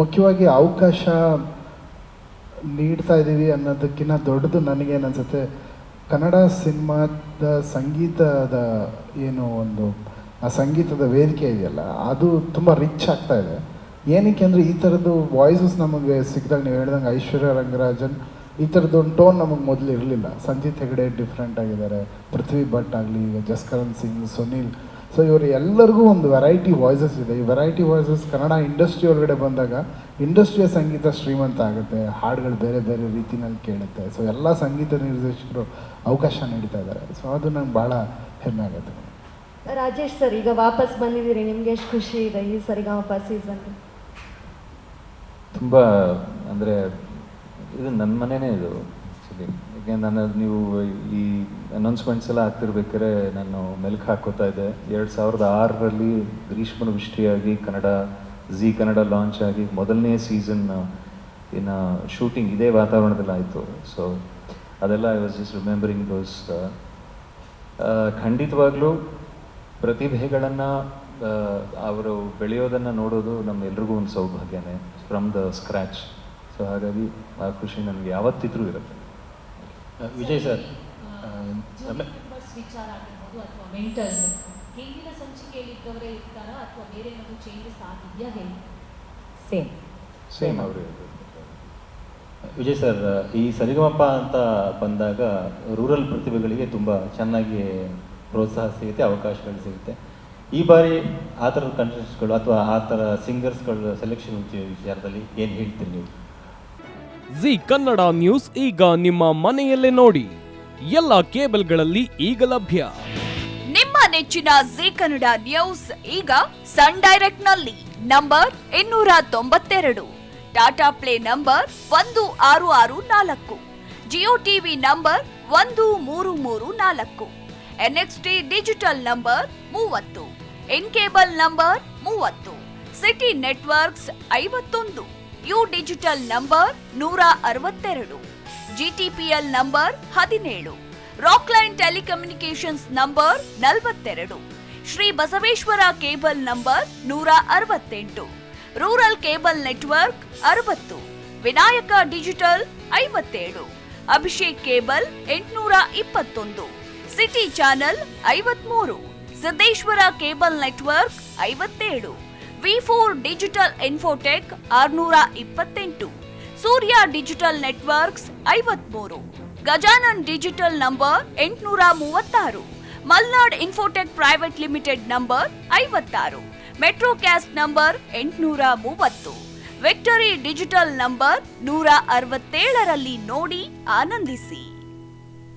ಮುಖ್ಯವಾಗಿ ಅವಕಾಶ ನೀಡ್ತಾ ಇದ್ದೀವಿ ಅನ್ನೋದಕ್ಕಿಂತ ದೊಡ್ಡದು ನನಗೇನು ಅನಿಸುತ್ತೆ, ಕನ್ನಡ ಸಿನಿಮಾದ ಸಂಗೀತದ ಏನು ಒಂದು ಆ ಸಂಗೀತದ ವೇದಿಕೆ ಇದೆಯಲ್ಲ, ಅದು ತುಂಬ ರಿಚ್ ಆಗ್ತಾ ಇದೆ. ಏನಕ್ಕೆ ಅಂದರೆ ಈ ಥರದ್ದು ವಾಯ್ಸಸ್ ನಮಗೆ ಸಿಕ್ಕಿದಾಗ ನೀವು ಹೇಳ್ದಂಗೆ ಐಶ್ವರ್ಯ ರಂಗರಾಜನ್ ಈ ಥರದ್ದು ಒಂದು ಟೋನ್ ನಮಗೆ ಮೊದಲು ಇರಲಿಲ್ಲ. ಸಂಜಿತ್ ಹೆಗಡೆ ಡಿಫ್ರೆಂಟ್ ಆಗಿದ್ದಾರೆ, ಪೃಥ್ವಿ ಭಟ್ ಆಗಲಿ, ಈಗ ಜಸ್ಕರಣ್ ಸಿಂಗ್, ಸುನೀಲ್. ಸೊ ಇವರು ಎಲ್ಲರಿಗೂ ಒಂದು ವೆರೈಟಿ ವಾಯ್ಸಸ್ ಇದೆ. ಈ ವೆರೈಟಿ ವಾಯ್ಸಸ್ ಕನ್ನಡ ಇಂಡಸ್ಟ್ರಿ ಒಳಗಡೆ ಬಂದಾಗ ಇಂಡಸ್ಟ್ರಿಯ ಸಂಗೀತ ಶ್ರೀಮಂತ ಆಗುತ್ತೆ, ಹಾಡುಗಳು ಬೇರೆ ಬೇರೆ ರೀತಿನಲ್ಲಿ ಕೇಳುತ್ತೆ. ಸೊ ಎಲ್ಲ ಸಂಗೀತ ನಿರ್ದೇಶಕರು ಅವಕಾಶ ನೀಡ್ತಾ ಇದ್ದಾರೆ. ಸೊ ಅದು ನಂಗೆ ಭಾಳ ಹೆಮ್ಮೆ ಆಗುತ್ತೆ. ರಾಜೇಶ್ ಸರ್, ಈಗ ವಾಪಸ್ ಬಂದಿದ್ದೀರಿ, ನಿಮ್ಗೆ ಎಷ್ಟು ಖುಷಿ ಇದೆ ಈ ಸರಿಗಮಪ ಸೀಸನ್? ತುಂಬ ಅಂದರೆ ಇದು ನನ್ನ ಮನೆಯೇ ಇದು ಆ್ಯಕ್ಚುಲಿ. ಯಾಕೆಂದ್ರೆ ನೀವು ಈ ಅನೌನ್ಸ್ಮೆಂಟ್ಸ್ ಎಲ್ಲ ಆಗ್ತಿರ್ಬೇಕಾದ್ರೆ ನಾನು ಮೆಲ್ಕು ಹಾಕೋತಾ ಇದ್ದೆ. 2006ರಲ್ಲಿ ಗ್ರೀಷ್ಮನ ವಿಷ್ಟಿಯಾಗಿ ಕನ್ನಡ ಝೀ ಕನ್ನಡ ಲಾಂಚ್ ಆಗಿ ಮೊದಲನೇ ಸೀಸನ್ ಇನ್ನು ಶೂಟಿಂಗ್ ಇದೇ ವಾತಾವರಣದಲ್ಲಿ ಆಯಿತು. ಸೊ ಅದೆಲ್ಲ ಐ ವಾಸ್ ಜಸ್ಟ್ ರಿಮೆಂಬರಿಂಗ್ ದೋಸ್. ಖಂಡಿತವಾಗ್ಲೂ ಪ್ರತಿಭೆಗಳನ್ನು ಅವರು ಬೆಳೆಯೋದನ್ನು ನೋಡೋದು ನಮ್ಮೆಲ್ರಿಗೂ ಒಂದು ಸೌಭಾಗ್ಯನೇ, ಫ್ರಮ್ ದ ಸ್ಕ್ರ್ಯಾಚ್. ಸೊ ಹಾಗಾಗಿ ಆ ಖುಷಿ ನನಗೆ ಯಾವತ್ತಿದ್ರೂ ಇರುತ್ತೆ. ವಿಜಯ್ ಸರ್, ವಿಚಾರ ಆಗಿರ್ಬೋದು ಅಥವಾ ಮೆಂಟರ್ಸ್ ಹಿಂದಿನ ಸಂಚಿಕೆಯಲ್ಲಿದ್ದವರೇ ಇರ್ತಾರಾ ಅಥವಾ ಬೇರೆ ಏನಾದರೂ ಚೇಂಜಸ್ ಆಗಿದೆಯಾ? ಹೇಳಿ. ಸೇಮ್ ಅವರು. ವಿಜಯ್ ಸರ್, ಈ ಸರಿಗಮಪ ಅಂತ ಬಂದಾಗ ರೂರಲ್ ಪ್ರತಿಭೆಗಳಿಗೆ ತುಂಬ ಚೆನ್ನಾಗಿ ಪ್ರೋತ್ಸಾಹ ಸಿಗುತ್ತೆ, ಅವಕಾಶಗಳು ಸಿಗುತ್ತೆ. ಈ ಬಾರಿ ಆ ಥರದ ಕಂಟೆಸ್ಟ್ಗಳು ಅಥವಾ ಆ ಥರ ಸಿಂಗರ್ಸ್ಗಳ ಸೆಲೆಕ್ಷನ್ ವಿಚಾರದಲ್ಲಿ ಏನು ಹೇಳ್ತೀರಿ ನೀವು? ಜಿ ಕನ್ನಡ ನ್ಯೂಸ್ ಈಗ ನಿಮ್ಮ ಮನೆಯಲ್ಲೇ ನೋಡಿ. ಎಲ್ಲ ಕೇಬಲ್ಗಳಲ್ಲಿ ಈಗ ಲಭ್ಯ. ನಿಮ್ಮ ನೆಚ್ಚಿನ ಜಿ ಕನ್ನಡ ನ್ಯೂಸ್ ಈಗ ಸನ್ ಡೈರೆಕ್ಟ್ ನಲ್ಲಿ number 292, Tata play number 1664, Jio TV number 1334, NXT digital number 30, in cable number 30, city networks 51, U digital number 162, GTPL number 17, Rockline telecommunications number 42, Shri Basaveshwara cable number 168, rural cable network 60, Vinayaka digital 57, Abhishek cable 821, city channel 53, Siddeshwara cable network 57, V4 digital Infotech 628, Surya digital networks 53, Gajanan digital number 836, Malnad infotech private limited number 56, metrocast number 830, victory digital number 167ರಲ್ಲಿ ನೋಡಿ ಆನಂದಿಸಿ.